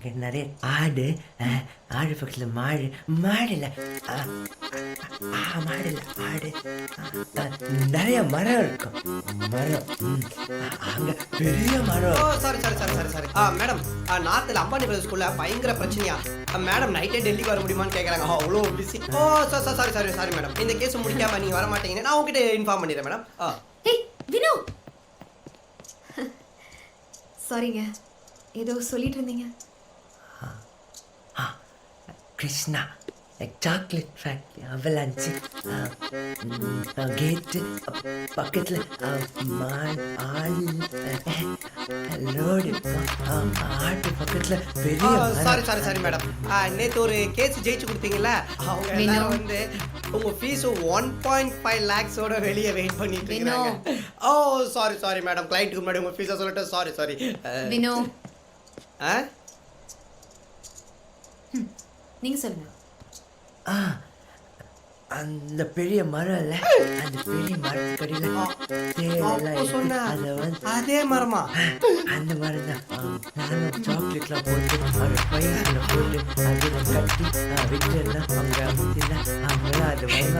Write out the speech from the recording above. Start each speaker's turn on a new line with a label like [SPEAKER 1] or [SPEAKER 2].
[SPEAKER 1] இங்கே நிறைய ஆடு, ஆடு பக்கத்தில் மாடு, மாடு இல்லை, மாடு இல்லை, ஆடு, நிறைய மரம் இருக்கும், மரம். அங்கே பெரிய மரம்.
[SPEAKER 2] சாரி மேடம், நார்த்தில் அம்பானி பிரதர் ஸ்கூலில் பயங்கர பிரச்சனையா மேடம். நைட்டே டெல்லிக்கு வர முடியுமான்னு கேட்குறாங்க, அவ்வளோ பிஸி. சாரி மேடம், இந்த கேஸ் முடிக்காம நீங்கள் வர மாட்டீங்கன்னு நான் உங்ககிட்ட இன்ஃபார்ம் பண்ணிடுறேன் மேடம்.
[SPEAKER 3] ஏய் வினோ, சாரிங்க, ஏதோ சொல்லிட்டு இருந்தீங்க.
[SPEAKER 1] கிருஷ்ணா, சாக்லேட் ஃபேக்ட்ரி, அவலாஞ்சி, கேட்டு பக்கத்தில் லோடு, ஆட்டு பக்கத்தில் பெரிய.
[SPEAKER 2] சாரி மேடம், நேற்று ஒரு கேஸ் ஜெயிச்சு கொடுத்தீங்கல்ல, அவங்க எல்லாரும் வந்து உங்கள் ஃபீஸ் 1.5 lakhs வெளியே வெயிட் பண்ணிட்டு இருக்காங்க. சாரி மேடம், கிளைண்ட்டுக்கு முன்னாடி உங்கள் ஃபீஸை சொல்லிட்டு சாரி.
[SPEAKER 3] வினோ, நீங்க சொல்லுங்க.
[SPEAKER 1] அந்த பெரிய மரம் இல்லை, அந்த பெரிய மரத்துக்கடியில்
[SPEAKER 2] சொன்ன
[SPEAKER 1] அதை வந்து
[SPEAKER 2] அதே மரமா?
[SPEAKER 1] அந்த மரம் தான். நானும் சாக்லேட்லாம் போட்டு அந்த பையனில் போட்டு அதில் கட்டி விட்டுலாம் அவங்க அமுத்தினா அவங்களாம் அது